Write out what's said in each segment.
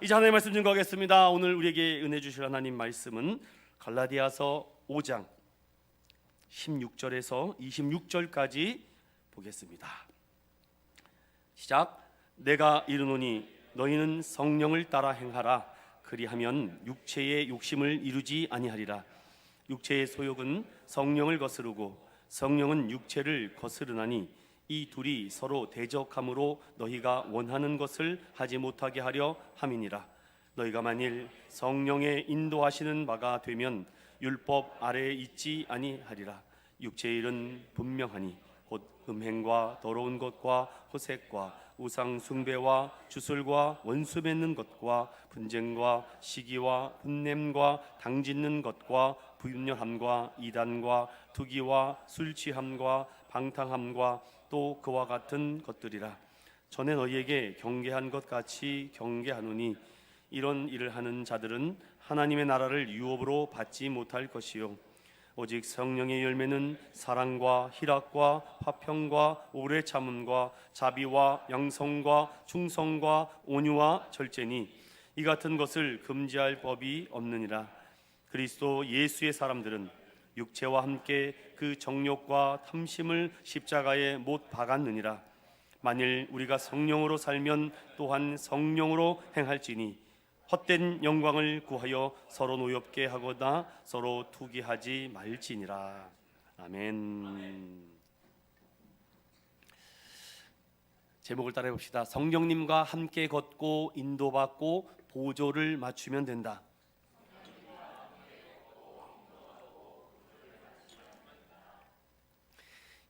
이제 하나님의 말씀 증거하겠습니다. 오늘 우리에게 은혜 주실 하나님 말씀은 갈라디아서 5장 16절에서 26절까지 보겠습니다. 시작. 내가 이르노니 너희는 성령을 따라 행하라. 그리하면 육체의 욕심을 이루지 아니하리라. 육체의 소욕은 성령을 거스르고 성령은 육체를 거스르나니 이 둘이 서로 대적함으로 너희가 원하는 것을 하지 못하게 하려 함이니라. 너희가 만일 성령의 인도하시는 바가 되면 율법 아래에 있지 아니하리라. 육체의 일은 분명하니 곧 음행과 더러운 것과 호색과 우상 숭배와 주술과 원수 맺는 것과 분쟁과 시기와 분냄과 당짓는 것과 부윤열함과 이단과 투기와 술 취함과 방탕함과 또 그와 같은 것들이라. 전에 너희에게 경계한 것 같이 경계하노니 이런 일을 하는 자들은 하나님의 나라를 유업으로 받지 못할 것이요 오직 성령의 열매는 사랑과 희락과 화평과 오래 참음과 자비와 양성과 충성과 온유와 절제니 이 같은 것을 금지할 법이 없느니라. 그리스도 예수의 사람들은 육체와 함께 그 정욕과 탐심을 십자가에 못 박았느니라. 만일 우리가 성령으로 살면 또한 성령으로 행할지니 헛된 영광을 구하여 서로 노엽게 하거나 서로 투기하지 말지니라. 아멘. 제목을 따라해 봅시다. 성령님과 함께 걷고 인도받고 보조를 맞추면 된다.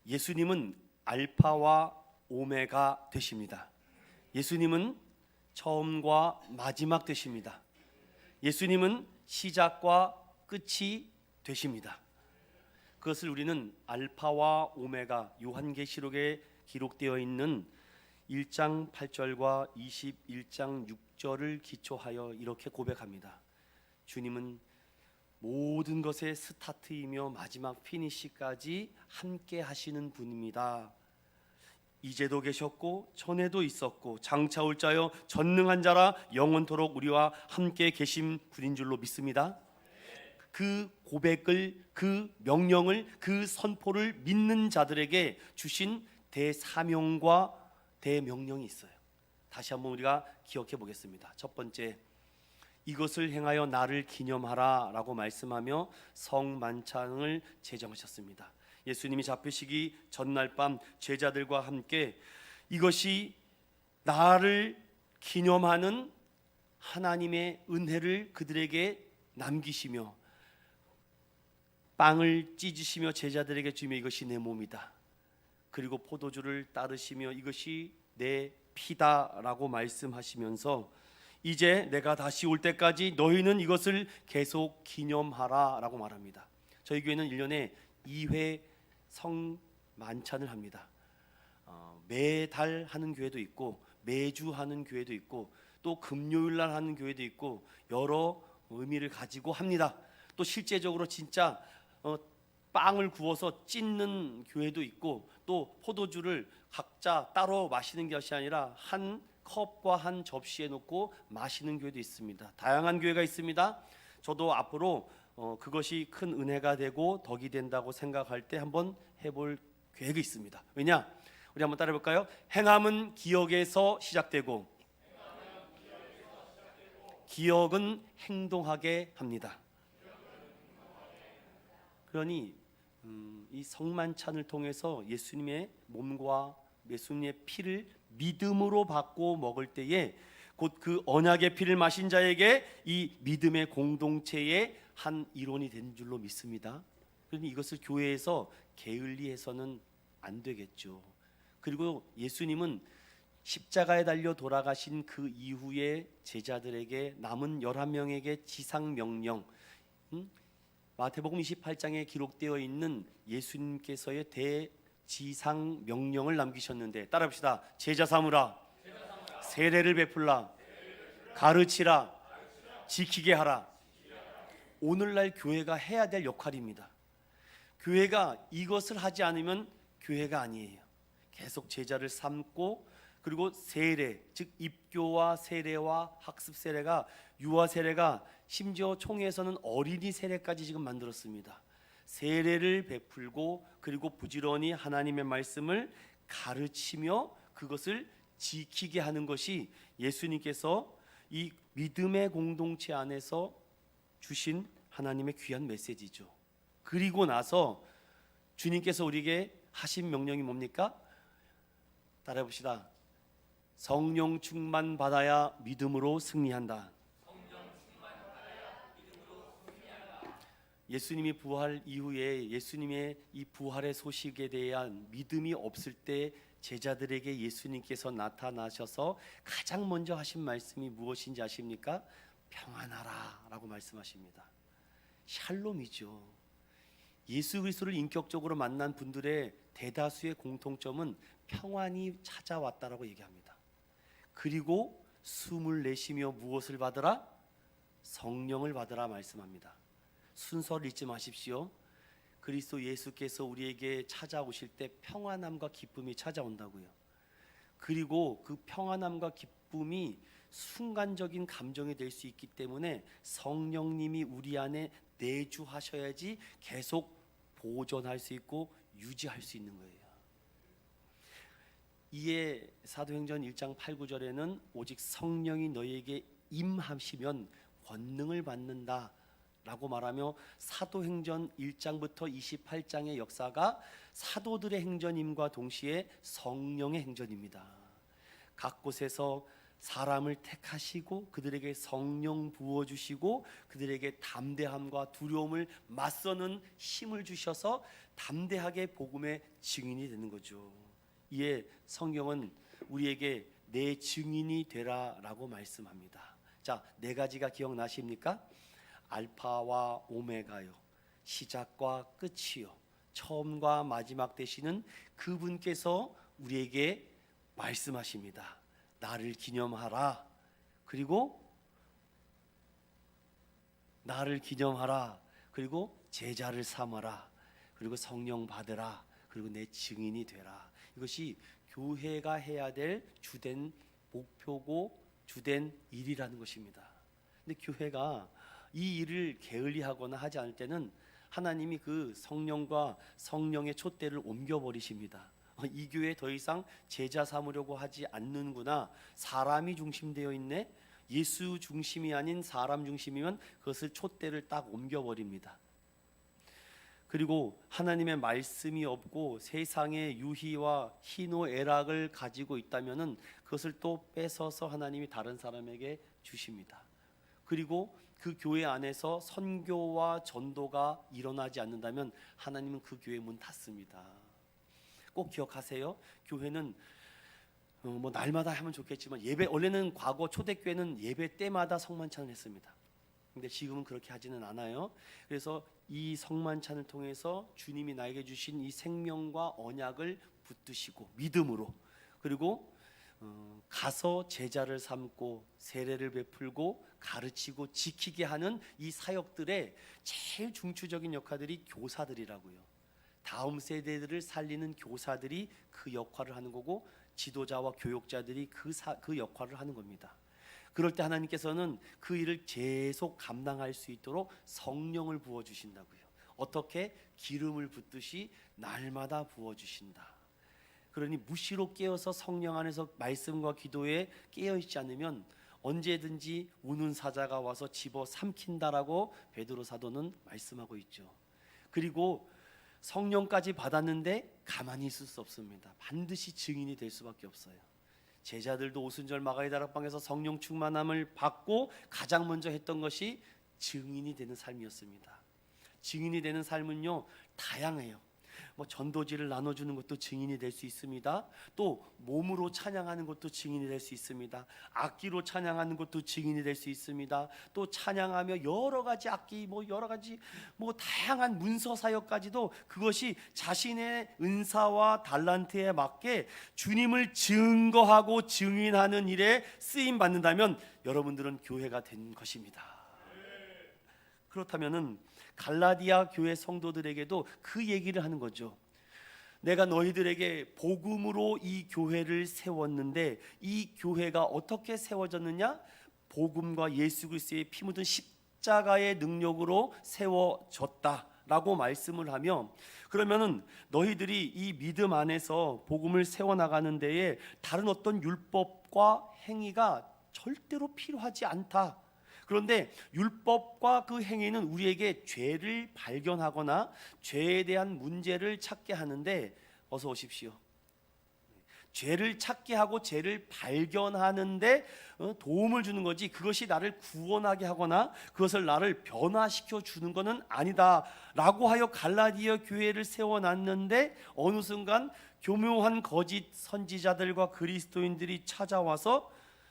예수님은 알파와 오메가 되십니다. 예수님은 처음과 마지막 되십니다. 예수님은 시작과 끝이 되십니다. 그것을 우리는 알파와 오메가 요한계시록에 기록되어 있는 1장 8절과 21장 6절을 기초하여 이렇게 고백합니다. 주님은 모든 것의 스타트이며 마지막 피니시까지 함께 하시는 분입니다. 이제도 계셨고 전에도 있었고 장차 올 자여 전능한 자라 영원토록 우리와 함께 계신 분인 줄로 믿습니다. 그 고백을, 그 명령을, 그 선포를 믿는 자들에게 주신 대사명과 대명령이 있어요. 다시 한번 우리가 기억해 보겠습니다. 첫 번째, 이것을 행하여 나를 기념하라 라고 말씀하며 성만찬을 제정하셨습니다. 예수님이 잡히시기 전날 밤 제자들과 함께 이것이 나를 기념하는 하나님의 은혜를 그들에게 남기시며 빵을 찢으시며 제자들에게 주며 이것이 내 몸이다. 그리고 포도주를 따르시며 이것이 내 피다라고 말씀하시면서 이제 내가 다시 올 때까지 너희는 이것을 계속 기념하라 라고 말합니다. 저희 교회는 1년에 2회 성만찬을 합니다. 매달 하는 교회도 있고 매주 하는 교회도 있고 또 금요일날 하는 교회도 있고 여러 의미를 가지고 합니다. 또 실제적으로 진짜 빵을 구워서 찢는 교회도 있고 또 포도주를 각자 따로 마시는 것이 아니라 한 컵과 한 접시에 놓고 마시는 교회도 있습니다. 다양한 교회가 있습니다. 저도 앞으로 그것이 큰 은혜가 되고 덕이 된다고 생각할 때 한번 해볼 계획이 있습니다. 왜냐? 우리 한번 따라해 볼까요? 행함은 기억에서 시작되고 기억은 행동하게 합니다. 그러니 이 성만찬을 통해서 예수님의 몸과 예수님의 피를 믿음으로 받고 먹을 때에 곧 그 언약의 피를 마신 자에게 이 믿음의 공동체의 한 일원이 된 줄로 믿습니다. 그러니 이것을 교회에서 게을리해서는 안 되겠죠. 그리고 예수님은 십자가에 달려 돌아가신 그 이후에 제자들에게 남은 11명에게 지상명령, 마태복음 28장에 기록되어 있는 예수님께서의 대지상 명령을 남기셨는데 따라합시다. 제자 삼으라, 세례를 베풀라, 가르치라, 지키게 하라. 오늘날 교회가 해야 될 역할입니다. 교회가 이것을 하지 않으면 교회가 아니에요. 계속 제자를 삼고 그리고 세례, 즉 입교와 세례와 학습 세례가, 유아 세례가, 심지어 총회에서는 어린이 세례까지 지금 만들었습니다. 세례를 베풀고 그리고 부지런히 하나님의 말씀을 가르치며 그것을 지키게 하는 것이 예수님께서 이 믿음의 공동체 안에서 주신 하나님의 귀한 메시지죠. 그리고 나서 주님께서 우리에게 하신 명령이 뭡니까? 따라해 봅시다. 성령 충만 받아야 믿음으로 승리한다. 예수님이 부활 이후에 예수님의 이 부활의 소식에 대한 믿음이 없을 때 제자들에게 예수님께서 나타나셔서 가장 먼저 하신 말씀이 무엇인지 아십니까? 평안하라 라고 말씀하십니다. 샬롬이죠. 예수 그리스도를 인격적으로 만난 분들의 대다수의 공통점은 평안이 찾아왔다라고 얘기합니다. 그리고 숨을 내쉬며 무엇을 받으라? 성령을 받으라 말씀합니다. 순서를 잊지 마십시오. 그리스도 예수께서 우리에게 찾아오실 때 평안함과 기쁨이 찾아온다고요. 그리고 그 평안함과 기쁨이 순간적인 감정이 될 수 있기 때문에 성령님이 우리 안에 내주하셔야지 계속 보존할 수 있고 유지할 수 있는 거예요. 이에 사도행전 1장 8, 9절에는 오직 성령이 너희에게 임하시면 권능을 받는다 라고 말하며 사도행전 1장부터 28장의 역사가 사도들의 행전임과 동시에 성령의 행전입니다. 각 곳에서 사람을 택하시고 그들에게 성령 부어주시고 그들에게 담대함과 두려움을 맞서는 힘을 주셔서 담대하게 복음의 증인이 되는 거죠. 이에 성경은 우리에게 내 증인이 되라 라고 말씀합니다. 자, 네 가지가 기억나십니까? 알파와 오메가요, 시작과 끝이요, 처음과 마지막 되시는 그분께서 우리에게 말씀하십니다. 나를 기념하라. 그리고 나를 기념하라. 그리고 제자를 삼아라. 그리고 성령 받으라. 그리고 내 증인이 되라. 이것이 교회가 해야 될 주된 목표고 주된 일이라는 것입니다. 근데 교회가 이 일을 게을리하거나 하지 않을 때는 하나님이 그 성령과 성령의 촛대를 옮겨버리십니다. 이 교회 더 이상 제자 삼으려고 하지 않는구나, 사람이 중심되어 있네, 예수 중심이 아닌 사람 중심이면 그것을 촛대를 딱 옮겨버립니다. 그리고 하나님의 말씀이 없고 세상의 유희와 희노애락을 가지고 있다면은 그것을 또 뺏어서 하나님이 다른 사람에게 주십니다. 그리고 그 교회 안에서 선교와 전도가 일어나지 않는다면 하나님은 그 교회 문 닫습니다. 꼭 기억하세요. 교회는 뭐 날마다 하면 좋겠지만 예배, 원래는 과거 초대교회는 예배 때마다 성만찬을 했습니다. 근데 지금은 그렇게 하지는 않아요. 그래서 이 성만찬을 통해서 주님이 나에게 주신 이 생명과 언약을 붙드시고 믿음으로, 그리고 가서 제자를 삼고 세례를 베풀고 가르치고 지키게 하는 이 사역들의 제일 중추적인 역할들이 교사들이라고요. 다음 세대들을 살리는 교사들이 그 역할을 하는 거고 지도자와 교육자들이 그 역할을 하는 겁니다. 그럴 때 하나님께서는 그 일을 계속 감당할 수 있도록 성령을 부어주신다고요. 어떻게? 기름을 붓듯이 날마다 부어주신다. 그러니 무시로 깨어서 성령 안에서 말씀과 기도에 깨어있지 않으면 언제든지 우는 사자가 와서 집어 삼킨다라고 베드로 사도는 말씀하고 있죠. 그리고 성령까지 받았는데 가만히 있을 수 없습니다. 반드시 증인이 될 수밖에 없어요. 제자들도 오순절 마가의 다락방에서 성령 충만함을 받고 가장 먼저 했던 것이 증인이 되는 삶이었습니다. 증인이 되는 삶은요 다양해요. 뭐 전도지를 나눠주는 것도 증인이 될 수 있습니다. 또 몸으로 찬양하는 것도 증인이 될 수 있습니다. 악기로 찬양하는 것도 증인이 될 수 있습니다. 또 찬양하며 여러 가지 악기, 여러 가지 다양한 문서 사역까지도 그것이 자신의 은사와 달란트에 맞게 주님을 증거하고 증인하는 일에 쓰임 받는다면 여러분들은 교회가 된 것입니다. 그렇다면은 갈라디아 교회 성도들에게도 그 얘기를 하는 거죠. 내가 너희들에게 복음으로 이 교회를 세웠는데 이 교회가 어떻게 세워졌느냐? 복음과 예수 그리스도의 피 묻은 십자가의 능력으로 세워졌다라고 말씀을 하며, 그러면은 너희들이 이 믿음 안에서 복음을 세워나가는 데에 다른 어떤 율법과 행위가 절대로 필요하지 않다. 그런데 율법과 그 행위는 우리에게 죄를 발견하거나 죄에 대한 문제를 찾게 하는데, 어서 오십시오. 죄를 찾게 하고 죄를 발견하는데 도움을 주는 거지, 그것이 나를 구원하게 하거나 그것을 나를 변화시켜 주는 것은 아니다 라고 하여 갈라디아 교회를 세워놨는데, 어느 순간 교묘한 거짓 선지자들과 그리스도인들이 찾아와서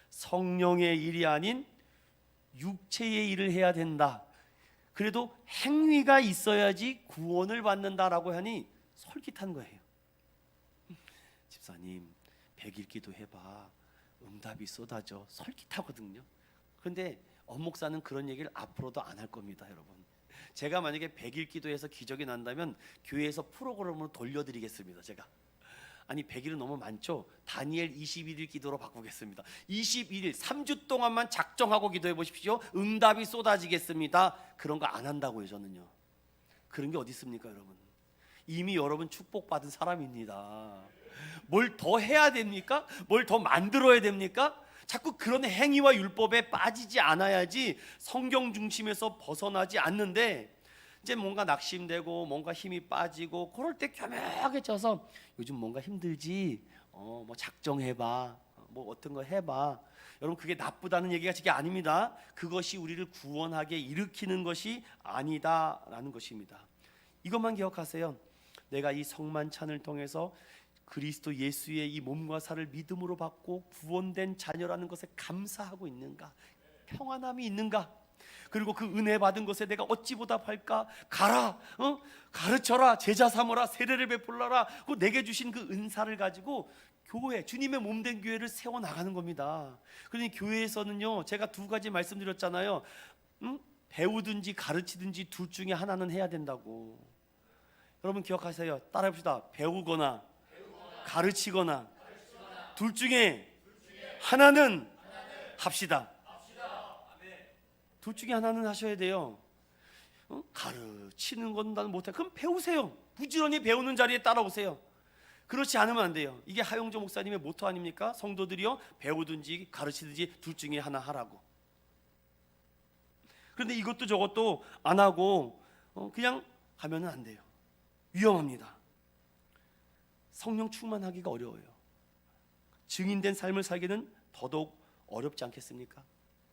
성령의 일이 아닌 육체의 일을 해야 된다, 그래도 행위가 있어야지 구원을 받는다라고 하니 솔깃한 거예요. 집사님, 100일 기도해봐, 응답이 쏟아져. 솔깃하거든요. 그런데 엄목사는 그런 얘기를 앞으로도 안 할 겁니다. 여러분, 제가 만약에 100일 기도해서 기적이 난다면 교회에서 프로그램으로 돌려드리겠습니다. 제가 아니 100일은 너무 많죠. 다니엘 21일 기도로 바꾸겠습니다. 21일 3주 동안만 작정하고 기도해 보십시오. 응답이 쏟아지겠습니다. 그런 거 안 한다고요. 저는요. 그런 게 어디 있습니까 여러분? 이미 여러분 축복받은 사람입니다. 뭘 더 해야 됩니까? 뭘 더 만들어야 됩니까? 자꾸 그런 행위와 율법에 빠지지 않아야지 성경 중심에서 벗어나지 않는데, 이제 뭔가 낙심되고 뭔가 힘이 빠지고 그럴 때 겸하게 져서 요즘 뭔가 힘들지, 뭐 작정해봐, 뭐 어떤 거 해봐. 여러분, 그게 나쁘다는 얘기가 지금 아닙니다. 그것이 우리를 구원하게 일으키는 것이 아니다라는 것입니다. 이것만 기억하세요. 내가 이 성만찬을 통해서 그리스도 예수의 이 몸과 살을 믿음으로 받고 구원된 자녀라는 것에 감사하고 있는가? 평안함이 있는가? 그리고 그 은혜 받은 것에 내가 어찌 보답할까? 가라, 가르쳐라, 제자 삼으라, 세례를 베풀라라. 그 내게 주신 그 은사를 가지고 교회, 주님의 몸된 교회를 세워나가는 겁니다. 그러니 교회에서는요, 제가 두 가지 말씀드렸잖아요. 배우든지 가르치든지 둘 중에 하나는 해야 된다고. 여러분 기억하세요. 따라해봅시다. 배우거나 가르치거나 둘 중에 하나는 합시다. 둘 중에 하나는 하셔야 돼요. 가르치는 건 나는 못해. 그럼 배우세요. 부지런히 배우는 자리에 따라오세요. 그렇지 않으면 안 돼요. 이게 하용조 목사님의 모토 아닙니까? 성도들이요, 배우든지 가르치든지 둘 중에 하나 하라고. 그런데 이것도 저것도 안 하고 그냥 가면 안 돼요. 위험합니다. 성령 충만하기가 어려워요. 증인된 삶을 살기는 더더욱 어렵지 않겠습니까?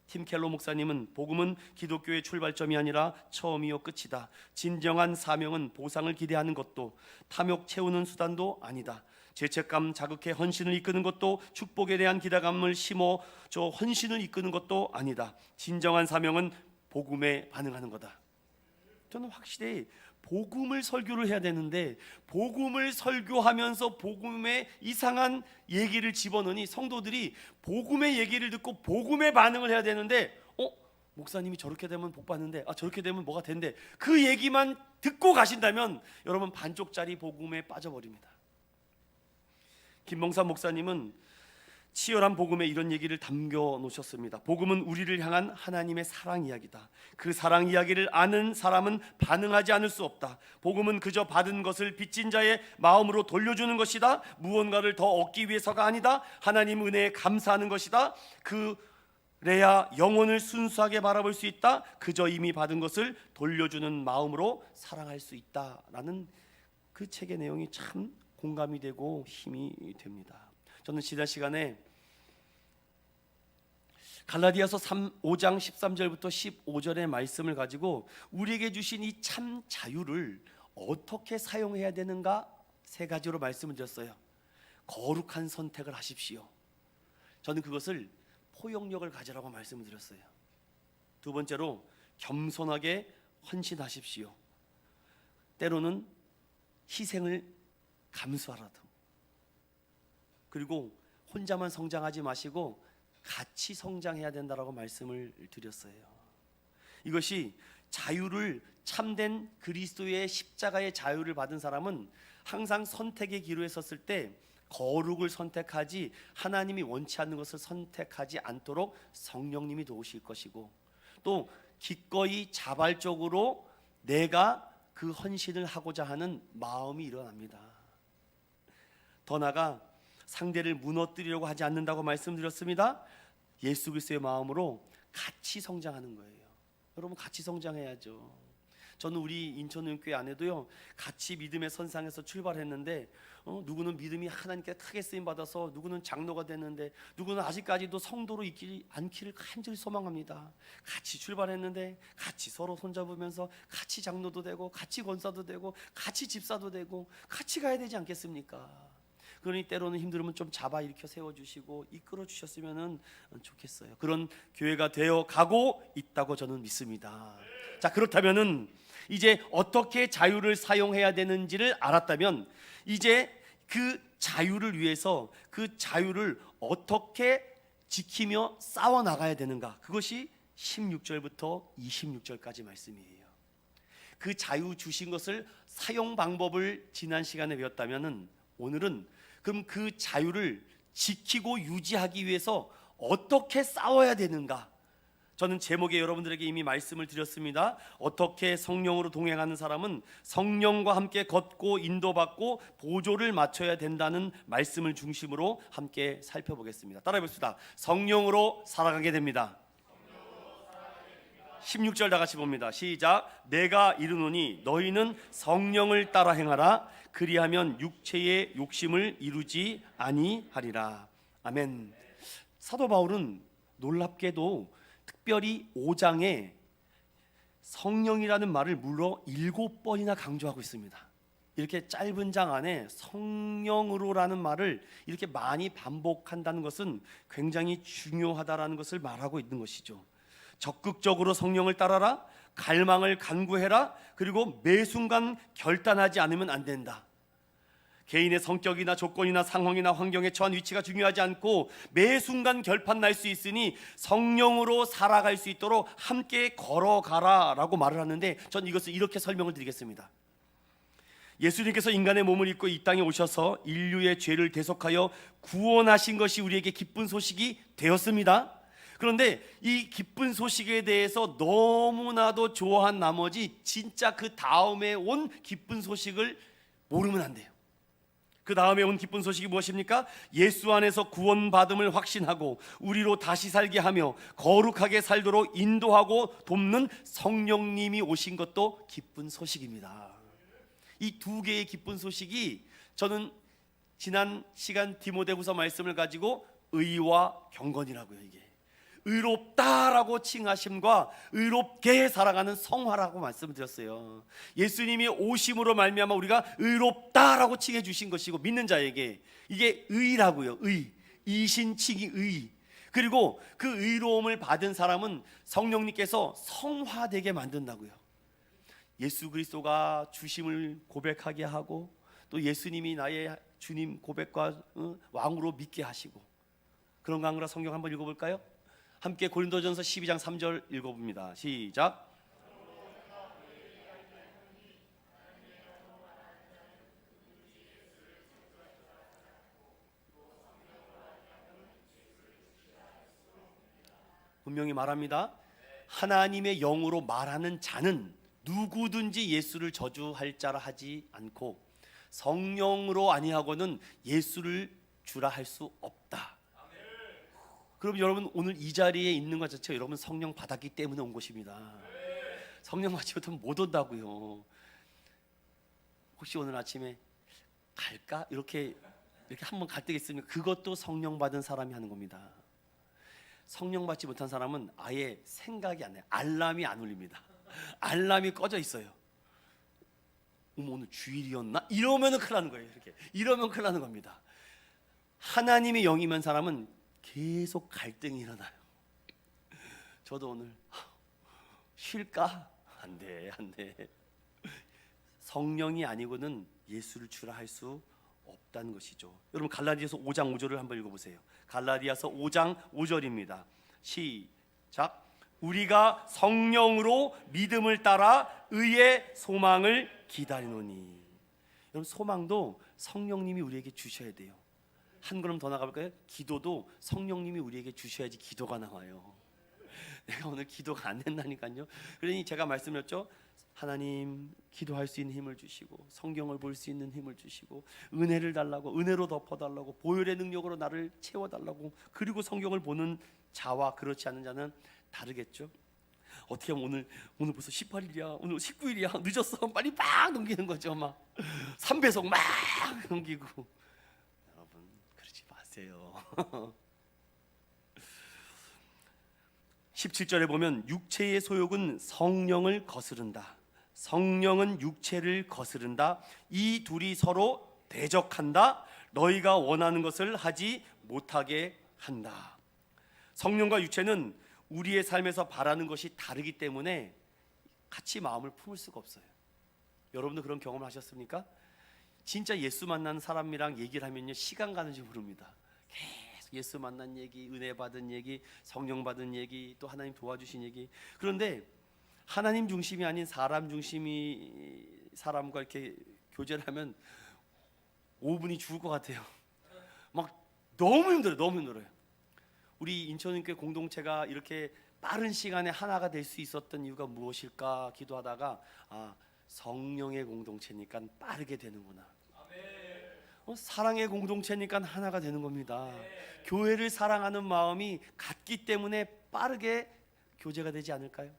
팀 켈러 목사님은 복음은 기독교의 출발점이 아니라 처음이요 끝이다. 진정한 사명은 보상을 기대하는 것도 탐욕 채우는 수단도 아니다. 죄책감 자극해 헌신을 이끄는 것도 축복에 대한 기대감을 심어 저 헌신을 이끄는 것도 아니다. 진정한 사명은 복음에 반응하는 거다. 저는 확실히 복음을 설교를 해야 되는데, 복음을 설교하면서 복음의 이상한 얘기를 집어넣으니 성도들이 복음의 얘기를 듣고 복음의 반응을 해야 되는데, 목사님이 저렇게 되면 복 받는데, 저렇게 되면 뭐가 된대, 그 얘기만 듣고 가신다면 여러분 반쪽짜리 복음에 빠져버립니다. 김봉삼 목사님은 치열한 복음에 이런 얘기를 담겨 놓으셨습니다. 복음은 우리를 향한 하나님의 사랑 이야기다. 그 사랑 이야기를 아는 사람은 반응하지 않을 수 없다. 복음은 그저 받은 것을 빚진 자의 마음으로 돌려주는 것이다. 무언가를 더 얻기 위해서가 아니다. 하나님 은혜에 감사하는 것이다. 그래야 영혼을 순수하게 바라볼 수 있다. 그저 이미 받은 것을 돌려주는 마음으로 사랑할 수 있다라는 그 책의 내용이 참 공감이 되고 힘이 됩니다. 저는 지난 시간에 갈라디아서 5장 13절부터 15절의 말씀을 가지고 우리에게 주신 이 참 자유를 어떻게 사용해야 되는가 세 가지로 말씀을 드렸어요. 거룩한 선택을 하십시오. 저는 그것을 포용력을 가지라고 말씀을 드렸어요. 두 번째로 겸손하게 헌신하십시오. 때로는 희생을 감수하라도. 그리고 혼자만 성장하지 마시고 같이 성장해야 된다라고 말씀을 드렸어요. 이것이 자유를, 참된 그리스도의 십자가의 자유를 받은 사람은 항상 선택의 기로에 섰을 때 거룩을 선택하지 하나님이 원치 않는 것을 선택하지 않도록 성령님이 도우실 것이고, 또 기꺼이 자발적으로 내가 그 헌신을 하고자 하는 마음이 일어납니다. 더 나아가 상대를 무너뜨리려고 하지 않는다고 말씀드렸습니다. 예수 그리스도의 마음으로 같이 성장하는 거예요. 여러분, 같이 성장해야죠. 저는 우리 인천은교회 안에도요, 같이 믿음의 선상에서 출발했는데 누구는 믿음이 하나님께 크게 쓰임받아서 누구는 장로가 됐는데 누구는 아직까지도 성도로 있지 않기를 간절히 소망합니다. 같이 출발했는데 같이 서로 손잡으면서 같이 장로도 되고 같이 권사도 되고 같이 집사도 되고 같이 가야 되지 않겠습니까? 그러니 때로는 힘들으면 좀 잡아 일으켜 세워주시고 이끌어 주셨으면 좋겠어요. 그런 교회가 되어 가고 있다고 저는 믿습니다. 자, 그렇다면은 이제 어떻게 자유를 사용해야 되는지를 알았다면, 이제 그 자유를 위해서 그 자유를 어떻게 지키며 싸워 나가야 되는가, 그것이 16절부터 26절까지 말씀이에요. 그 자유 주신 것을 사용 방법을 지난 시간에 배웠다면은, 오늘은 그럼 그 자유를 지키고 유지하기 위해서 어떻게 싸워야 되는가, 저는 제목에 여러분들에게 이미 말씀을 드렸습니다. 어떻게 성령으로 동행하는 사람은 성령과 함께 걷고 인도받고 보조를 맞춰야 된다는 말씀을 중심으로 함께 살펴보겠습니다. 따라해 봅시다. 성령으로 살아가게 됩니다. 16절 다 같이 봅니다. 시작. 내가 이르노니 너희는 성령을 따라 행하라. 그리하면 육체의 욕심을 이루지 아니하리라. 아멘. 사도 바울은 놀랍게도 특별히 5장에 성령이라는 말을 무려 7번이나 강조하고 있습니다. 이렇게 짧은 장 안에 성령으로라는 말을 이렇게 많이 반복한다는 것은 굉장히 중요하다라는 것을 말하고 있는 것이죠. 적극적으로 성령을 따라라, 갈망을 간구해라, 그리고 매 순간 결단하지 않으면 안 된다. 개인의 성격이나 조건이나 상황이나 환경에 처한 위치가 중요하지 않고 매 순간 결판 날 수 있으니 성령으로 살아갈 수 있도록 함께 걸어가라 라고 말을 하는데, 전 이것을 이렇게 설명을 드리겠습니다. 예수님께서 인간의 몸을 입고 이 땅에 오셔서 인류의 죄를 대속하여 구원하신 것이 우리에게 기쁜 소식이 되었습니다. 그런데 이 기쁜 소식에 대해서 너무나도 좋아한 나머지 진짜 그 다음에 온 기쁜 소식을 모르면 안 돼요. 그 다음에 온 기쁜 소식이 무엇입니까? 예수 안에서 구원받음을 확신하고 우리로 다시 살게 하며 거룩하게 살도록 인도하고 돕는 성령님이 오신 것도 기쁜 소식입니다. 이 두 개의 기쁜 소식이, 저는 지난 시간 디모데후서 말씀을 가지고 의와 경건이라고요. 이게 의롭다라고 칭하심과 의롭게 살아가는 성화라고 말씀드렸어요. 예수님이 오심으로 말미암아 우리가 의롭다라고 칭해 주신 것이고, 믿는 자에게 이게 의라고요. 의, 이신칭이 의. 그리고 그 의로움을 받은 사람은 성령님께서 성화되게 만든다고요. 예수 그리스도가 주심을 고백하게 하고, 또 예수님이 나의 주님 고백과 왕으로 믿게 하시고, 그런가 하노라. 성경 한번 읽어볼까요? 함께 고린도전서 12장 3절 읽어봅니다. 시작. 분명히 말합니다. 하나님의 영으로 말하는 자는 누구든지 예수를 저주할 자라 하지 않고 성령으로 아니하고는 예수를 주라 할 수 없다. 그럼 여러분, 오늘 이 자리에 있는 것 자체가 여러분 성령 받았기 때문에 온 것입니다. 성령 받지 못하면 못 온다고요. 혹시 오늘 아침에 갈까? 이렇게 한번 갈 때가 있으면 그것도 성령 받은 사람이 하는 겁니다. 성령 받지 못한 사람은 아예 생각이 안 나요. 알람이 안 울립니다. 알람이 꺼져 있어요. 오늘 주일이었나? 이러면은 큰일 나는 거예요. 이러면 큰일 나는 겁니다. 하나님의 영이면 사람은 계속 갈등이 일어나요. 저도 오늘 쉴까? 안 돼. 성령이 아니고는 예수를 주라 할 수 없다는 것이죠. 여러분, 갈라디아서 5장 5절을 한번 읽어보세요. 갈라디아서 5장 5절입니다. 시작. 우리가 성령으로 믿음을 따라 의의 소망을 기다리노니. 여러분, 소망도 성령님이 우리에게 주셔야 돼요. 한 걸음 더 나가볼까요? 기도도 성령님이 우리에게 주셔야지 기도가 나와요. 내가 오늘 기도가 안 된다니까요. 그러니 제가 말씀드렸죠. 하나님, 기도할 수 있는 힘을 주시고, 성경을 볼 수 있는 힘을 주시고, 은혜를 달라고, 은혜로 덮어달라고, 보혈의 능력으로 나를 채워달라고. 그리고 성경을 보는 자와 그렇지 않은 자는 다르겠죠. 어떻게 하면 오늘 벌써 18일이야, 오늘 19일이야, 늦었어, 빨리 막 넘기는 거죠. 막 3배속 막 넘기고. 여러분, 그러지 마세요. 17절에 보면 육체의 소욕은 성령을 거스른다, 성령은 육체를 거스른다, 이 둘이 서로 대적한다, 너희가 원하는 것을 하지 못하게 한다. 성령과 육체는 우리의 삶에서 바라는 것이 다르기 때문에 같이 마음을 품을 수가 없어요. 여러분도 그런 경험을 하셨습니까? 진짜 예수 만난 사람이랑 얘기를 하면요, 시간 가는 줄 모릅니다. 계속 예수 만난 얘기, 은혜 받은 얘기, 성령 받은 얘기, 또 하나님 도와주신 얘기. 그런데 하나님 중심이 아닌 사람 중심이 사람과 이렇게 교제를 하면 5분이 죽을 것 같아요. 막 너무 힘들어요. 우리 인천교회 공동체가 이렇게 빠른 시간에 하나가 될 수 있었던 이유가 무엇일까 기도하다가, 성령의 공동체니까 빠르게 되는구나. 사랑의 공동체니까 하나가 되는 겁니다. 교회를 사랑하는 마음이 같기 때문에 빠르게 교제가 되지 않을까요?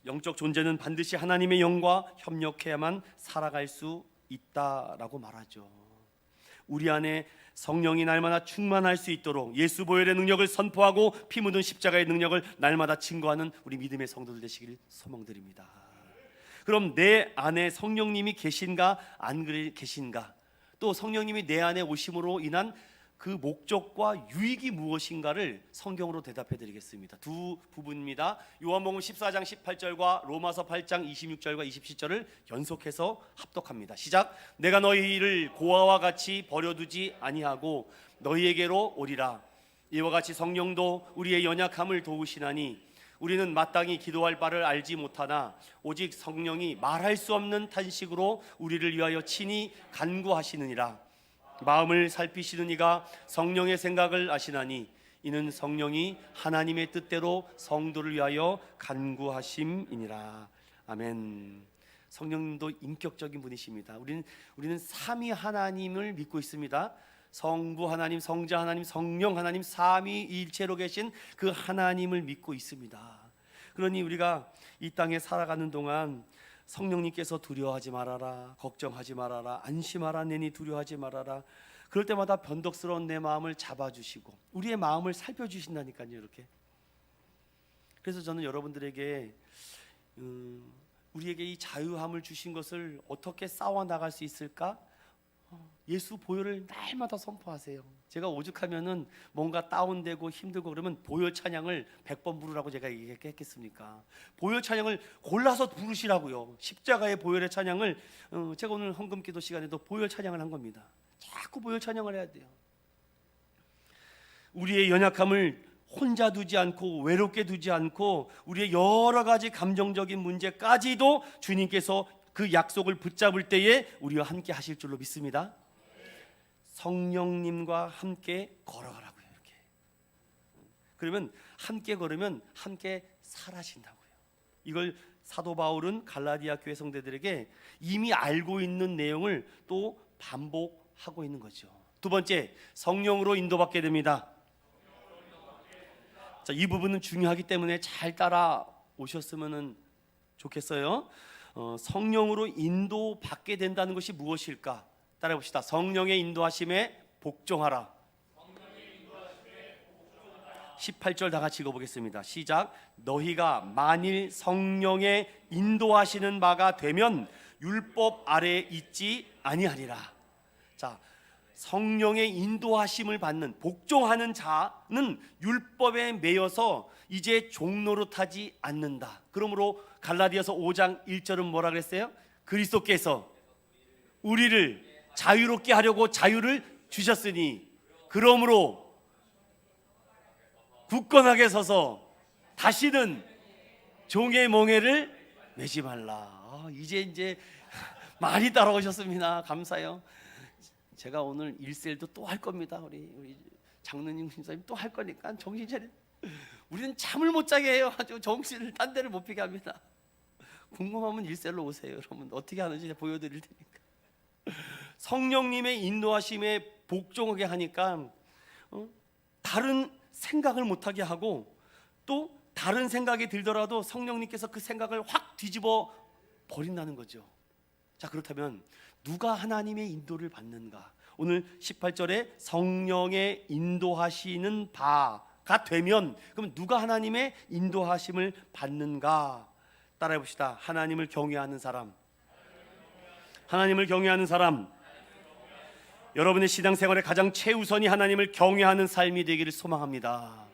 영적 존재는 반드시 하나님의 영과 협력해야만 살아갈 수 있다라고 말하죠. 우리 안에 성령이 날마다 충만할 수 있도록 예수 보혈의 능력을 선포하고 피 묻은 십자가의 능력을 날마다 증거하는 우리 믿음의 성도들 되시길 소망드립니다. 그럼 내 안에 성령님이 계신가 안 계신가, 또 성령님이 내 안에 오심으로 인한 그 목적과 유익이 무엇인가를 성경으로 대답해 드리겠습니다. 두 부분입니다. 요한복음 14장 18절과 로마서 8장 26절과 27절을 연속해서 합독합니다. 시작. 내가 너희를 고아와 같이 버려두지 아니하고 너희에게로 오리라. 이와 같이 성령도 우리의 연약함을 도우시나니 우리는 마땅히 기도할 바를 알지 못하나 오직 성령이 말할 수 없는 탄식으로 우리를 위하여 친히 간구하시느니라. 마음을 살피시는 이가 성령의 생각을 아시나니 이는 성령이 하나님의 뜻대로 성도를 위하여 간구하심이니라. 아멘. 성령님도 인격적인 분이십니다. 우리는 삼위 하나님을 믿고 있습니다. 성부 하나님, 성자 하나님, 성령 하나님, 삼위일체로 계신 그 하나님을 믿고 있습니다. 그러니 우리가 이 땅에 살아가는 동안 성령님께서 두려워하지 말아라, 걱정하지 말아라, 안심하라, 내니 두려워하지 말아라. 그럴 때마다 변덕스러운 내 마음을 잡아주시고 우리의 마음을 살펴주신다니까요. 이렇게. 그래서 저는 여러분들에게 우리에게 이 자유함을 주신 것을 어떻게 싸워 나갈 수 있을까? 예수 보혈을 날마다 선포하세요. 제가 오죽하면은 뭔가 다운되고 힘들고 그러면 보혈 찬양을 100번 부르라고 제가 얘기했겠습니까? 보혈 찬양을 골라서 부르시라고요. 십자가의 보혈의 찬양을 제가 오늘 헌금기도 시간에도 보혈 찬양을 한 겁니다. 자꾸 보혈 찬양을 해야 돼요. 우리의 연약함을 혼자 두지 않고 외롭게 두지 않고 우리의 여러 가지 감정적인 문제까지도 주님께서 그 약속을 붙잡을 때에 우리와 함께 하실 줄로 믿습니다. 성령님과 함께 걸어가라고요. 이렇게. 그러면 함께 걸으면 함께 사라진다고요. 이걸 사도 바울은 갈라디아 교회 성도들에게 이미 알고 있는 내용을 또 반복하고 있는 거죠. 두 번째, 성령으로 인도받게 됩니다. 자, 이 부분은 중요하기 때문에 잘 따라오셨으면 좋겠어요. 성령으로 인도받게 된다는 것이 무엇일까? 따라해 봅시다. 성령의 인도하심에 복종하라. 18절 다 같이 읽어보겠습니다. 시작. 너희가 만일 성령의 인도하시는 바가 되면 율법 아래에 있지 아니하리라. 자, 성령의 인도하심을 받는 복종하는 자는 율법에 매여서 이제 종노릇하지 않는다. 그러므로 갈라디아서 5장 1절은 뭐라 그랬어요? 그리스도께서 우리를 자유롭게 하려고 자유를 주셨으니 그러므로 굳건하게 서서 다시는 종의 멍에를 매지 말라. 이제 많이 따라오셨습니다. 감사해요. 제가 오늘 일셀도 또 할 겁니다. 우리 장로님 신사님 또 할 거니까 정신 차려. 우리는 잠을 못 자게 해요. 아주 정신을 딴 데를 못 피게 합니다. 궁금하면 일셀로 오세요. 여러분 어떻게 하는지 보여드릴 테니까. 성령님의 인도하심에 복종하게 하니까 다른 생각을 못하게 하고, 또 다른 생각이 들더라도 성령님께서 그 생각을 확 뒤집어 버린다는 거죠. 자, 그렇다면 누가 하나님의 인도를 받는가? 오늘 18절에 성령의 인도하시는 바가 되면, 그럼 누가 하나님의 인도하심을 받는가? 따라해 봅시다. 하나님을 경외하는 사람. 하나님을 경외하는 사람. 여러분의 신앙생활에 가장 최우선이 하나님을 경외하는 삶이 되기를 소망합니다.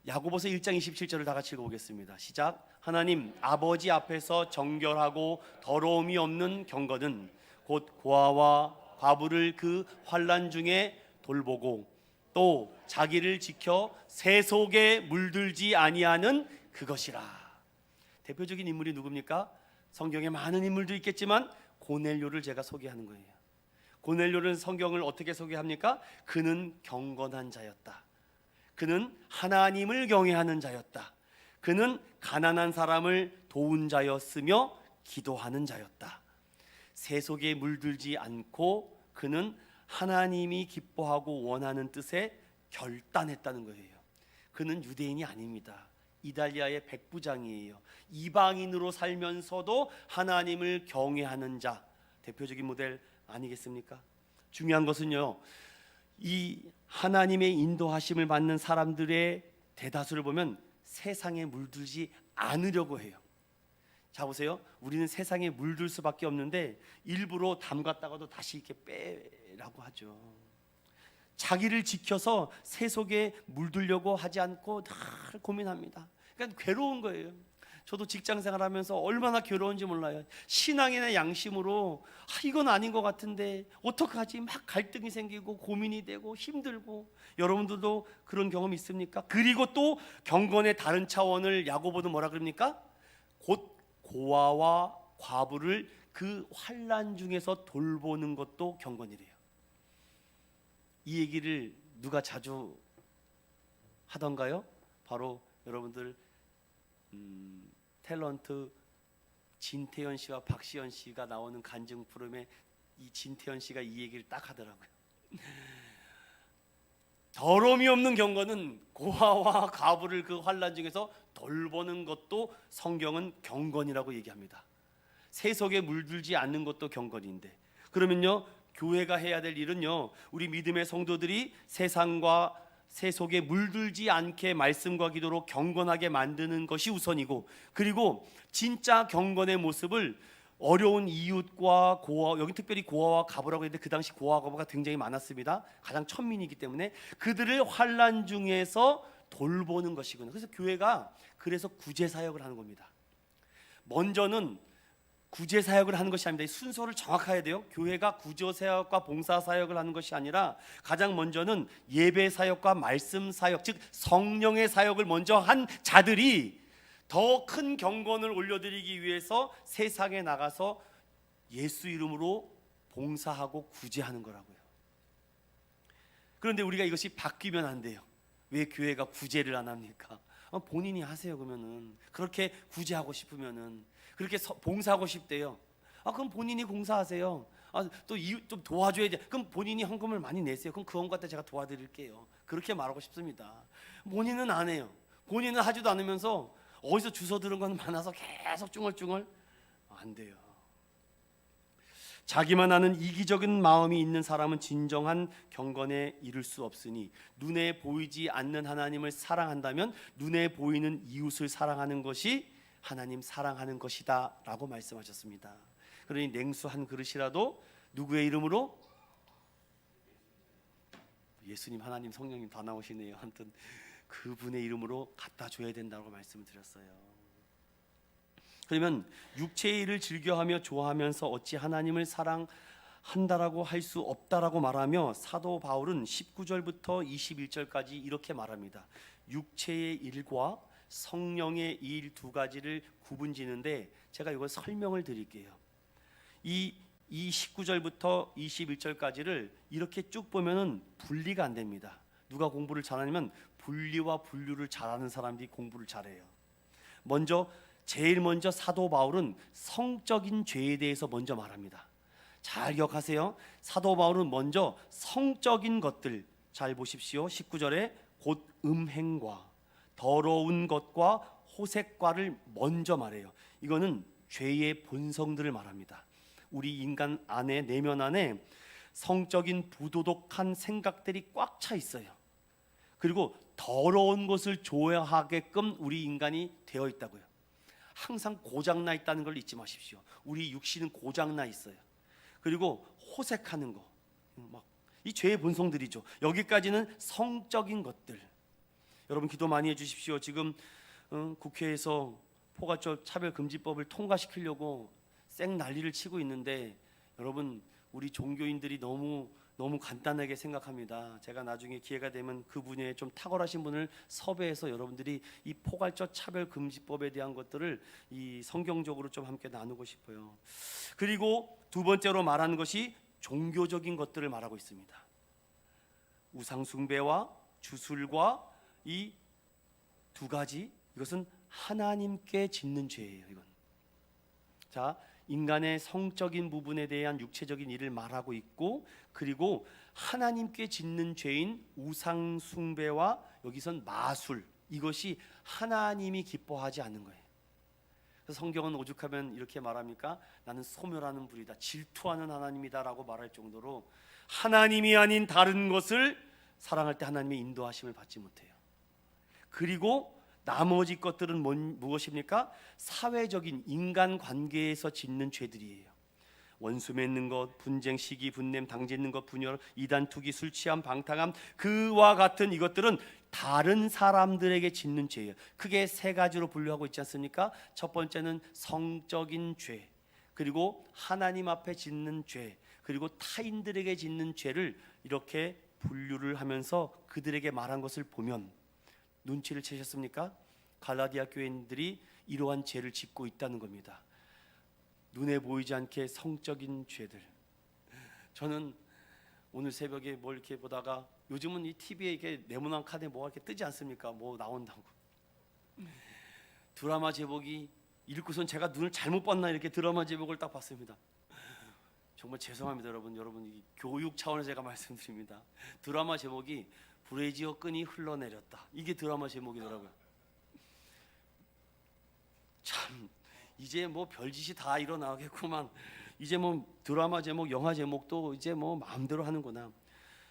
야고보서 1장 27절을 다 같이 읽어보겠습니다. 시작. 하나님 아버지 앞에서 정결하고 더러움이 없는 경건은 곧 고아와 과부를 그 환난 중에 돌보고 또 자기를 지켜 새 속에 물들지 아니하는 그것이라. 대표적인 인물이 누굽니까? 성경에 많은 인물도 있겠지만 고넬료를 제가 소개하는 거예요. 고넬료는 성경을 어떻게 소개합니까? 그는 경건한 자였다. 그는 하나님을 경외하는 자였다. 그는 가난한 사람을 도운 자였으며 기도하는 자였다. 새 속에 물들지 않고 그는 하나님이 기뻐하고 원하는 뜻에 결단했다는 거예요. 그는 유대인이 아닙니다. 이달리아의 백부장이에요. 이방인으로 살면서도 하나님을 경외하는 자, 대표적인 모델 아니겠습니까? 중요한 것은요, 이 하나님의 인도하심을 받는 사람들의 대다수를 보면 세상에 물들지 않으려고 해요. 자, 보세요. 우리는 세상에 물들 수밖에 없는데 일부러 담갔다가도 다시 이렇게 빼라고 하죠. 자기를 지켜서 새 속에 물들려고 하지 않고 늘 고민합니다. 그러니까 괴로운 거예요. 저도 직장 생활하면서 얼마나 괴로운지 몰라요. 신앙이나 양심으로 이건 아닌 것 같은데 어떡하지? 막 갈등이 생기고 고민이 되고 힘들고. 여러분들도 그런 경험 있습니까? 그리고 또 경건의 다른 차원을 야고보도 뭐라 그럽니까? 곧 고아와 과부를 그 환난 중에서 돌보는 것도 경건이래요. 이 얘기를 누가 자주 하던가요? 바로 여러분들 탤런트 진태현 씨와 박시현 씨가 나오는 간증 프로그램에 이 진태현 씨가 이 얘기를 딱 하더라고요. 더러움이 없는 경건은 고아와 과부를 그 환난 중에서 돌보는 것도 성경은 경건이라고 얘기합니다. 새 속에 물들지 않는 것도 경건인데, 그러면요, 교회가 해야 될 일은요, 우리 믿음의 성도들이 세상과 새 속에 물들지 않게 말씀과 기도로 경건하게 만드는 것이 우선이고, 그리고 진짜 경건의 모습을 어려운 이웃과 고아, 여기 특별히 고아와 과부라고 했는데 그 당시 고아와 과부가 굉장히 많았습니다. 가장 천민이기 때문에 그들을 환난 중에서 돌보는 것이구나. 그래서 교회가 그래서 구제 사역을 하는 겁니다. 먼저는 구제 사역을 하는 것이 아닙니다. 순서를 정확해야 돼요. 교회가 구조 사역과 봉사 사역을 하는 것이 아니라 가장 먼저는 예배 사역과 말씀 사역, 즉 성령의 사역을 먼저 한 자들이 더 큰 경건을 올려드리기 위해서 세상에 나가서 예수 이름으로 봉사하고 구제하는 거라고요. 그런데 우리가 이것이 바뀌면 안 돼요. 왜 교회가 구제를 안 합니까? 본인이 하세요. 그러면은 그렇게 구제하고 싶으면은, 그렇게 봉사하고 싶대요. 그럼 본인이 봉사하세요. 또 이웃 좀 도와줘야 돼. 그럼 본인이 헌금을 많이 내세요. 그럼 그 헌금 때 제가 도와드릴게요. 그렇게 말하고 싶습니다. 본인은 안 해요. 본인은 하지도 않으면서 어디서 주워 들은 건 많아서 계속 쭝얼쭝얼 안 돼요. 자기만 아는 이기적인 마음이 있는 사람은 진정한 경건에 이를 수 없으니 눈에 보이지 않는 하나님을 사랑한다면 눈에 보이는 이웃을 사랑하는 것이 하나님 사랑하는 것이다 라고 말씀하셨습니다. 그러니 냉수 한 그릇이라도 누구의 이름으로? 예수님, 하나님, 성령님 다 나오시네요. 아무튼 그분의 이름으로 갖다 줘야 된다고 말씀을 드렸어요. 그러면 육체의 일을 즐겨하며 좋아하면서 어찌 하나님을 사랑한다라고 할 수 없다라고 말하며 사도 바울은 19절부터 21절까지 이렇게 말합니다. 육체의 일과 성령의 일 두 가지를 구분지는데 제가 이걸 설명을 드릴게요. 이 19절부터 21절까지를 이렇게 쭉 보면은 분리가 안 됩니다. 누가 공부를 잘하냐면 분리와 분류를 잘하는 사람들이 공부를 잘해요. 제일 먼저 사도 바울은 성적인 죄에 대해서 먼저 말합니다. 잘 기억하세요. 사도 바울은 먼저 성적인 것들, 잘 보십시오. 19절에 곧 음행과 더러운 것과 호색과를 먼저 말해요. 이거는 죄의 본성들을 말합니다. 우리 인간 안에, 내면 안에 성적인 부도덕한 생각들이 꽉 차 있어요. 그리고 더러운 것을 좋아하게끔 우리 인간이 되어 있다고요. 항상 고장나 있다는 걸 잊지 마십시오. 우리 육신은 고장나 있어요. 그리고 호색하는 거, 이 죄의 본성들이죠. 여기까지는 성적인 것들. 여러분 기도 많이 해주십시오. 지금 국회에서 포괄적 차별금지법을 통과시키려고 쌩 난리를 치고 있는데, 여러분 우리 종교인들이 너무 간단하게 생각합니다. 제가 나중에 기회가 되면 그 분야에 좀 탁월하신 분을 섭외해서 여러분들이 이 포괄적 차별금지법에 대한 것들을 이 성경적으로 좀 함께 나누고 싶어요. 그리고 두 번째로 말하는 것이 종교적인 것들을 말하고 있습니다. 우상숭배와 주술과 이 두 가지, 이것은 하나님께 짓는 죄예요. 이건 자, 인간의 성적인 부분에 대한 육체적인 일을 말하고 있고, 그리고 하나님께 짓는 죄인 우상 숭배와 여기선 마술, 이것이 하나님이 기뻐하지 않는 거예요. 그래서 성경은 오죽하면 이렇게 말합니까? 나는 소멸하는 불이다, 질투하는 하나님이다라고 말할 정도로 하나님이 아닌 다른 것을 사랑할 때 하나님의 인도하심을 받지 못해요. 그리고 나머지 것들은 무엇입니까? 사회적인 인간관계에서 짓는 죄들이에요. 원수 맺는 것, 분쟁, 시기, 분냄, 당짓는 것, 분열, 이단, 투기, 술 취함, 방탕함, 그와 같은 이것들은 다른 사람들에게 짓는 죄예요. 크게 세 가지로 분류하고 있지 않습니까? 첫 번째는 성적인 죄, 그리고 하나님 앞에 짓는 죄, 그리고 타인들에게 짓는 죄를 이렇게 분류를 하면서 그들에게 말한 것을 보면 눈치를 채셨습니까? 갈라디아 교인들이 이러한 죄를 짓고 있다는 겁니다. 눈에 보이지 않게 성적인 죄들. 저는 오늘 새벽에 뭘 이렇게 보다가, 요즘은 이 TV에 이렇게 네모난 칸에 뭐가 이렇게 뜨지 않습니까? 뭐 나온다고. 드라마 제목이 읽고선 제가 눈을 잘못 봤나 이렇게 드라마 제목을 딱 봤습니다. 정말 죄송합니다, 여러분. 이 교육 차원에서 제가 말씀드립니다. 드라마 제목이 브레이지어 끈이 흘러내렸다. 이게 드라마 제목이더라고요. 참, 이제 뭐 별짓이 다 일어나겠구만. 이제 뭐 드라마 제목, 영화 제목도 이제 뭐 마음대로 하는구나.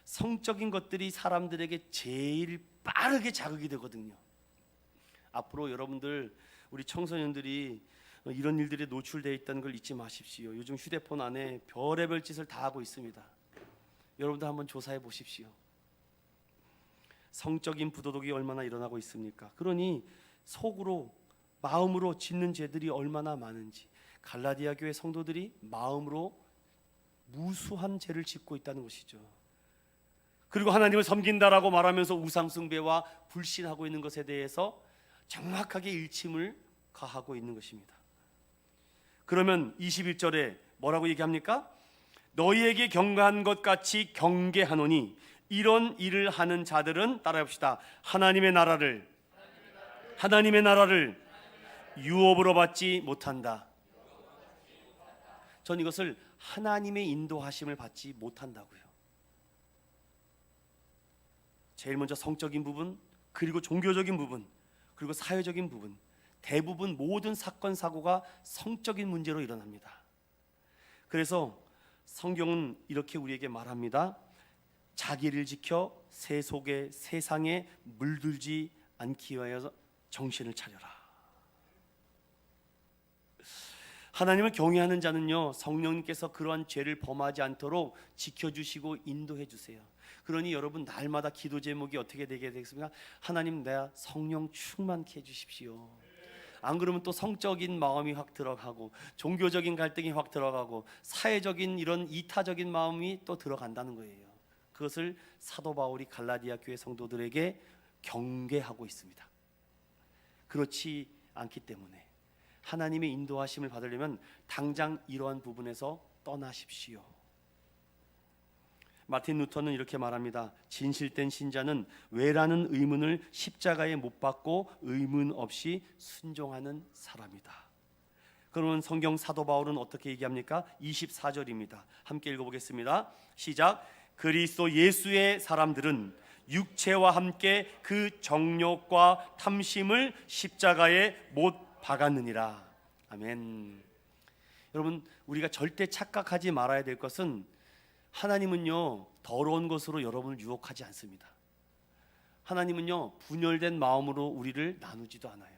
성적인 것들이 사람들에게 제일 빠르게 자극이 되거든요. 앞으로 여러분들, 우리 청소년들이 이런 일들에 노출되어 있다는 걸 잊지 마십시오. 요즘 휴대폰 안에 별의별 짓을 다 하고 있습니다. 여러분도 한번 조사해 보십시오. 성적인 부도덕이 얼마나 일어나고 있습니까? 그러니 속으로, 마음으로 짓는 죄들이 얼마나 많은지, 갈라디아 교회 성도들이 마음으로 무수한 죄를 짓고 있다는 것이죠. 그리고 하나님을 섬긴다라고 말하면서 우상숭배와 불신하고 있는 것에 대해서 정확하게 일침을 가하고 있는 것입니다. 그러면 21절에 뭐라고 얘기합니까? 너희에게 경배한 것 같이 경계하노니 이런 일을 하는 자들은, 따라해봅시다, 하나님의 나라를 유업으로 받지 못한다. 전 이것을 하나님의 인도하심을 받지 못한다고요. 제일 먼저 성적인 부분, 그리고 종교적인 부분, 그리고 사회적인 부분, 대부분 모든 사건 사고가 성적인 문제로 일어납니다. 그래서 성경은 이렇게 우리에게 말합니다. 자기를 지켜 세상에 물들지 않기 위하여 정신을 차려라. 하나님을 경외하는 자는요, 성령님께서 그러한 죄를 범하지 않도록 지켜주시고 인도해 주세요. 그러니 여러분, 날마다 기도 제목이 어떻게 되겠습니까? 하나님, 내 성령 충만케 해주십시오. 안 그러면 또 성적인 마음이 확 들어가고, 종교적인 갈등이 확 들어가고, 사회적인 이런 이타적인 마음이 또 들어간다는 거예요. 그것을 사도 바울이 갈라디아 교회 성도들에게 경계하고 있습니다. 그렇지 않기 때문에 하나님의 인도하심을 받으려면 당장 이러한 부분에서 떠나십시오. 마틴 루터는 이렇게 말합니다. 진실된 신자는 왜라는 의문을 십자가에 못 박고 의문 없이 순종하는 사람이다. 그러면 성경 사도 바울은 어떻게 얘기합니까? 24절입니다. 함께 읽어보겠습니다. 시작. 그리스도 예수의 사람들은 육체와 함께 그 정욕과 탐심을 십자가에 못 박았느니라. 아멘. 여러분, 우리가 절대 착각하지 말아야 될 것은 하나님은요 더러운 것으로 여러분을 유혹하지 않습니다. 하나님은요 분열된 마음으로 우리를 나누지도 않아요.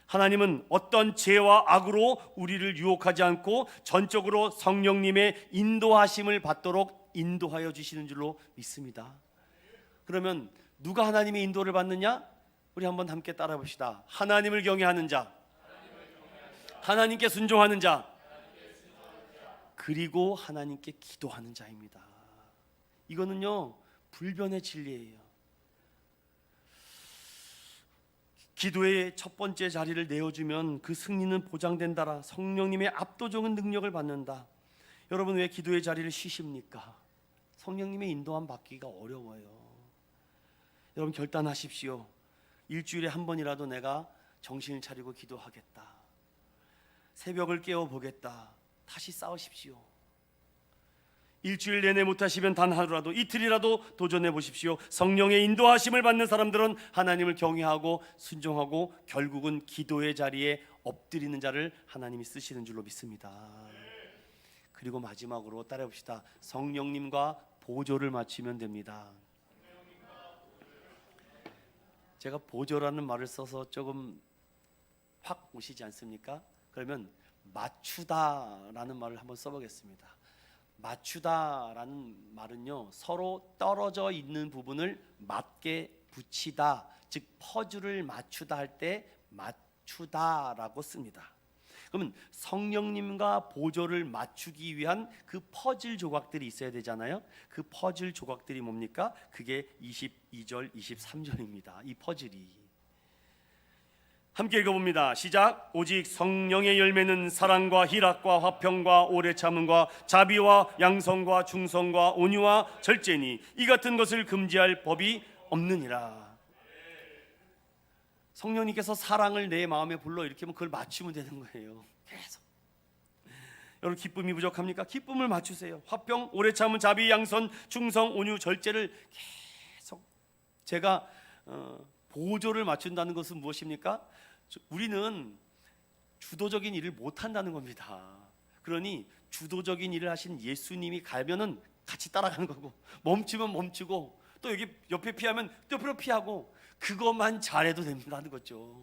하나님은 어떤 죄와 악으로 우리를 유혹하지 않고 전적으로 성령님의 인도하심을 받도록 인도하여 주시는 줄로 믿습니다. 그러면 누가 하나님의 인도를 받느냐? 우리 한번 함께 따라 봅시다. 하나님을 경외하는 자, 하나님께 순종하는 자, 그리고 하나님께 기도하는 자입니다. 이거는요 불변의 진리예요. 기도의 첫 번째 자리를 내어주면 그 승리는 보장된다라. 성령님의 압도적인 능력을 받는다. 여러분, 왜 기도의 자리를 쉬십니까? 성령님의 인도함 받기가 어려워요. 여러분, 결단하십시오. 일주일에 한 번이라도 내가 정신을 차리고 기도하겠다. 새벽을 깨워보겠다. 다시 싸우십시오. 일주일 내내 못하시면 단 하루라도, 이틀이라도 도전해 보십시오. 성령의 인도하심을 받는 사람들은 하나님을 경외하고 순종하고 결국은 기도의 자리에 엎드리는 자를 하나님이 쓰시는 줄로 믿습니다. 그리고 마지막으로 따라해 봅시다. 성령님과 보조를 맞추면 됩니다. 제가 보조라는 말을 써서 조금 확 오시지 않습니까? 그러면 맞추다라는 말을 한번 써보겠습니다. 맞추다라는 말은요 서로 떨어져 있는 부분을 맞게 붙이다, 즉 퍼즐을 맞추다 할 때 맞추다라고 씁니다. 그러면 성령님과 보조를 맞추기 위한 그 퍼즐 조각들이 있어야 되잖아요. 그 퍼즐 조각들이 뭡니까? 그게 22절 23절입니다. 이 퍼즐이 함께 읽어봅니다. 시작. 오직 성령의 열매는 사랑과 희락과 화평과 오래 참음과 자비와 양성과 충성과 온유와 절제니 이 같은 것을 금지할 법이 없느니라. 성령님께서 사랑을 내 마음에 불러 일으키면 그걸 맞추면 되는 거예요. 계속. 여러분, 기쁨이 부족합니까? 기쁨을 맞추세요. 화평, 오래 참음, 자비, 양선, 충성, 온유, 절제를 계속. 제가 보조를 맞춘다는 것은 무엇입니까? 우리는 주도적인 일을 못한다는 겁니다. 그러니 주도적인 일을 하신 예수님이 가면은 같이 따라가는 거고, 멈추면 멈추고, 또 여기 옆에 피하면 옆으로 피하고, 그것만 잘해도 된다는 거죠.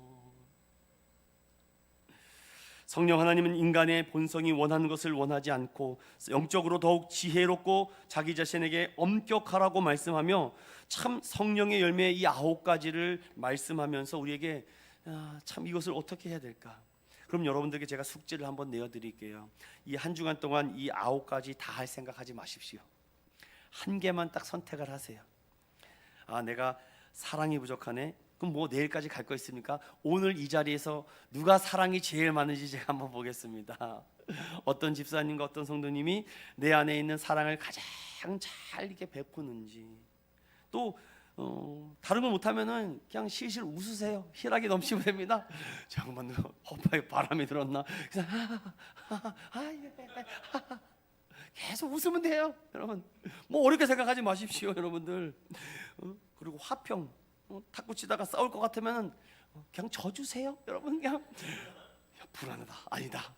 성령 하나님은 인간의 본성이 원하는 것을 원하지 않고 영적으로 더욱 지혜롭고 자기 자신에게 엄격하라고 말씀하며 참 성령의 열매의 이 9가지를 말씀하면서 우리에게 참 이것을 어떻게 해야 될까? 그럼 여러분들에게 제가 숙제를 한번 내어드릴게요. 이 한 주간 동안 이 9가지 다 할 생각하지 마십시오. 한 개만 딱 선택을 하세요. 내가 사랑이 부족하네. 그럼 뭐 내일까지 갈 거 있습니까? 오늘 이 자리에서 누가 사랑이 제일 많은지 제가 한번 보겠습니다. 어떤 집사님과 어떤 성도님이 내 안에 있는 사랑을 가장 잘 이렇게 베푸는지. 또 다른 거 못하면은 그냥 실실 웃으세요. 희락이 넘치면 됩니다. 잠깐만, 허파에 바람이 들었나? 계속 웃으면 돼요, 여러분. 뭐 어렵게 생각하지 마십시오, 여러분들. 그리고 화평, 탁구 치다가 싸울 것 같으면 그냥 져주세요, 여러분. 그냥 불안하다, 아니다,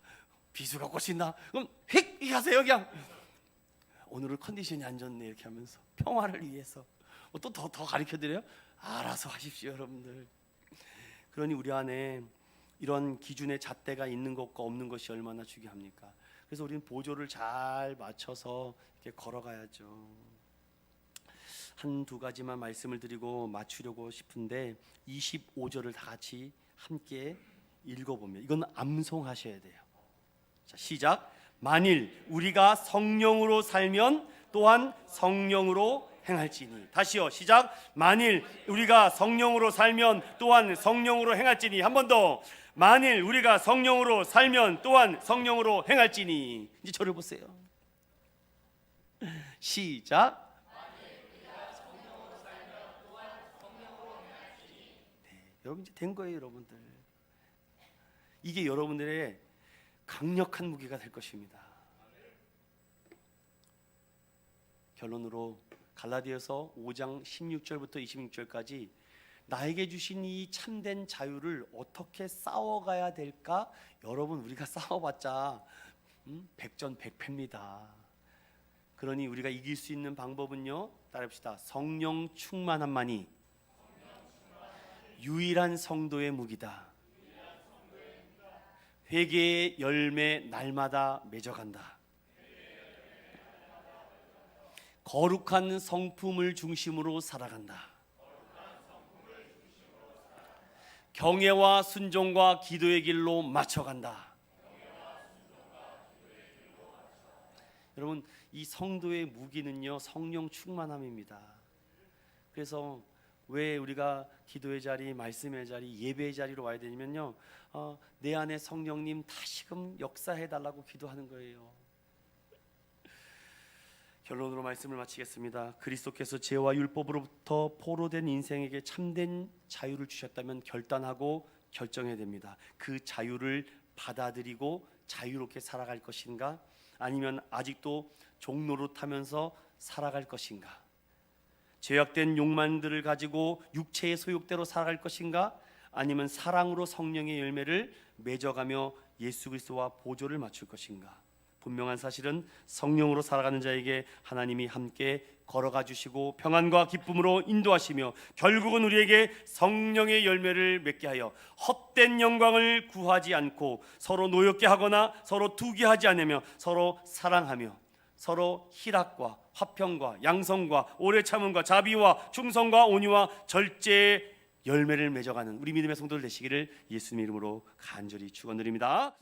비수가 꽂힌다, 그럼 휙 하세요. 그냥 오늘은 컨디션이 안 좋네 이렇게 하면서 평화를 위해서. 또 더 가르쳐드려요? 알아서 하십시오, 여러분들. 그러니 우리 안에 이런 기준의 잣대가 있는 것과 없는 것이 얼마나 중요합니까? 그래서 우리는 보조를 잘 맞춰서 이렇게 걸어가야죠. 한두 가지만 말씀을 드리고 맞추려고 싶은데 25절을 다 같이 함께 읽어보면 이건 암송하셔야 돼요. 자, 시작. 만일 우리가 성령으로 살면 또한 성령으로 행할지니. 다시요, 시작. 만일 우리가 성령으로 살면 또한 성령으로 행할지니. 한 번 더. 만일 우리가 성령으로 살면 또한 성령으로 행할지니. 이제 저를 보세요. 시작. 네, 여러분 이제 된 거예요, 여러분들. 이게 여러분들의 강력한 무기가 될 것입니다. 결론으로 갈라디아서 5장 16절부터 26절까지 나에게 주신 이 참된 자유를 어떻게 싸워가야 될까? 여러분, 우리가 싸워봤자 백전백패입니다. 그러니 우리가 이길 수 있는 방법은요, 따라합시다. 성령 충만함만이 유일한 성도의 무기다. 회개의 열매 날마다 맺어간다. 거룩한 성품을 중심으로 살아간다. 경외와 순종과 기도의 길로 맞춰간다. 여러분, 이 성도의 무기는요, 성령 충만함입니다. 그래서 왜 우리가 기도의 자리, 말씀의 자리, 예배의 자리로 와야 되냐면요, 내 안에 성령님 다시금 역사해달라고 기도하는 거예요. 결론으로 말씀을 마치겠습니다. 그리스도께서 죄와 율법으로부터 포로된 인생에게 참된 자유를 주셨다면 결단하고 결정해야 됩니다. 그 자유를 받아들이고 자유롭게 살아갈 것인가? 아니면 아직도 종노릇하면서 살아갈 것인가? 죄악된 욕망들을 가지고 육체의 소욕대로 살아갈 것인가? 아니면 사랑으로 성령의 열매를 맺어가며 예수 그리스도와 보조를 맞출 것인가? 분명한 사실은 성령으로 살아가는 자에게 하나님이 함께 걸어가 주시고 평안과 기쁨으로 인도하시며 결국은 우리에게 성령의 열매를 맺게 하여 헛된 영광을 구하지 않고 서로 노엽게 하거나 서로 투기하지 않으며 서로 사랑하며 서로 희락과 화평과 양성과 오래 참음과 자비와 충성과 온유와 절제의 열매를 맺어가는 우리 믿음의 성도들 되시기를 예수님 이름으로 간절히 축원드립니다.